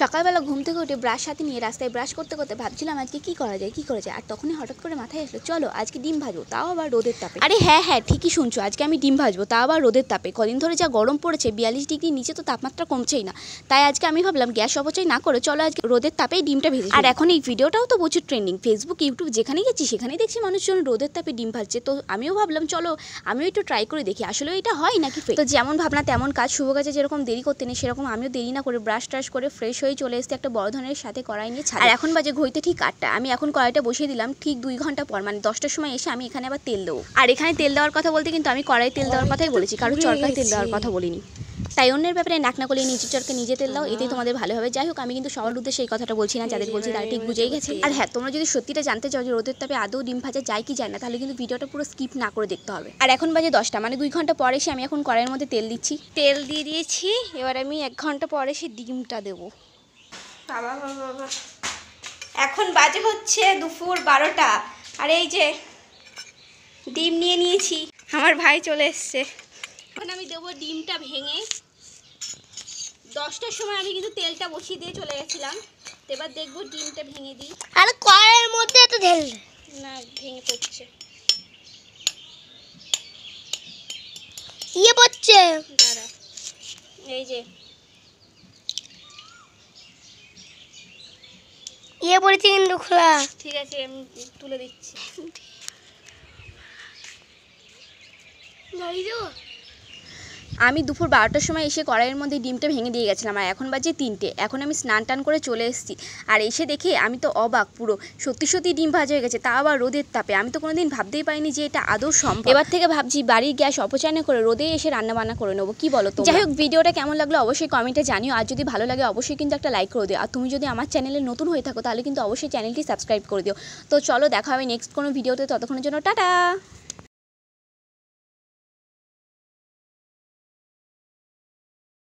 সকালবেলা ঘুম থেকে উঠে ব্রাশ হাতে নিয়ে রাস্তায় ব্রাশ করতে করতে ভাবছিলাম আজকে কী করা যায় আর তখনই হঠাৎ করে মাথায় আসলো চলো আজকে ডিম ভাজবো, তাও আবার রোদের তাপে। আরে হ্যাঁ ঠিকই শুনছো, আজকে আমি ডিম ভাজবো, তাও আবার রোদের তাপে। কদিন ধরে যা গরম পড়েছে, 42 ডিগ্রির নিচে তো তাপমাত্রা কমছেই না। তাই আজকে আমি ভাবলাম গ্যাস অপচয় না করে চলো আজকে রোদের তাপেই ডিমটা ভেজে। আর এখন এই ভিডিওটাও তো প্রচুর ট্রেন্ডিং, ফেসবুক ইউটিউব যেখানেই গেছি সেখানেই দেখছি মানুষজন রোদের তাপে ডিম ভাজছে। তো আমিও ভাবলাম চলো আমিও একটু ট্রাই করে দেখি আসলে এটা হয় নাকি ফেক। তো যেমন ভাবনা তেমন কাজ, শুভ কাজে যেরকম দেরি করতে নেই সেরকম আমিও দেরি না করে ব্রাশ ট্রাশ করে ফ্রেশ হয়ে চলে এসেছি একটা বড় ধরনের সাথে কড়াই নিয়ে ছাড়া। আর এখন বাজে ঘড়িতে ঠিক 8টা। আমি এখন কড়াইটা বসিয়ে দিলাম ঠিক 2 ঘন্টা পর, মানে 10টার সময় এসে আমি এখানে আবার তেল দেবো। আর এখানে তেল দেওয়ার কথা বলতে কিন্তু আমি কড়াই তেল দেওয়ার কথাই বলেছি, কারণ চরকায় তেল দেওয়ার কথা বলিনি। তাই অন্যের ব্যাপারে নাক না করলে নিজের চরকে নিজে তেল দাও, এতেই তোমাদের ভালো হবে। যাই হোক, আমি কিন্তু সবার উদ্দেশ্যে এই কথাটা বলছি না, যাদের বলছি তারা ঠিক বুঝেই গেছে। আর হ্যাঁ, তোমরা যদি সত্যিটা জানতে চাও যে রোদের তাপে আদৌ ডিম ভাজা যায় কি যায় না, তাহলে কিন্তু ভিডিওটা পুরো স্কিপ না করে দেখতে হবে। আর এখন বাজে 10টা, মানে 2 ঘন্টা পরে এসে আমি এখন কড়াইয়ের মধ্যে তেল দিচ্ছি। তেল দিয়ে দিয়েছি, এবার আমি 1 ঘন্টা পরে এসে ডিমটা দেবো। বাবা বাবা বাবা, এখন বাজে হচ্ছে দুপুর 12টা, আর এই যে ডিম নিয়ে নিয়েছি, আমার ভাই চলে এসছে। এখন আমি দেবো ডিমটা ভেঙে। 10টার সময় আমি কিন্তু তেলটা বসিয়ে দিয়ে চলে গেছিলাম, এবার দেখবো ডিমটা ভেঙে দিই। আর কড়াইয়ের মধ্যে এত ঢেল না, ভেঙে পড়ছে, ইয়ে পড়ছে। দাঁড়া, এই যে ইয়ে পড়েছে কিন্তু খোলা। ঠিক আছে, আমি তুলে দিচ্ছি। আমি দুপুর 12টার সময় এসে কড়াইয়ের মধ্যে ডিমটা ভেঙে দিয়ে গেছিলাম, আর এখন বাজে 3টে। এখন আমি স্নান টান করে চলে এসেছি, আর এসে দেখে আমি তো অবাক পুরো। সত্যি ডিম ভাজা হয়ে গেছে, তা আবার রোদের তাপে। আমি তো কোনোদিন ভাবতেই পারিনি যে এটা আদৌ সম্ভব। এবার থেকে ভাবছি বাড়ির গ্যাস অপচয় না করে রোদে এসে রান্নাবান্না করে নেবো, কি বলো তো? যাই হোক, ভিডিওটা কেমন লাগলো অবশ্যই কমেন্টে জানিও, আর যদি ভালো লাগে অবশ্যই কিন্তু একটা লাইক করে দিও। আর তুমি যদি আমার চ্যানেলে নতুন হয়ে থাকো তাহলে কিন্তু অবশ্যই চ্যানেলটি সাবস্ক্রাইব করে দিও। তো চলো, দেখা হবে নেক্সট কোনো ভিডিওতে, ততক্ষণের জন্য টাটা।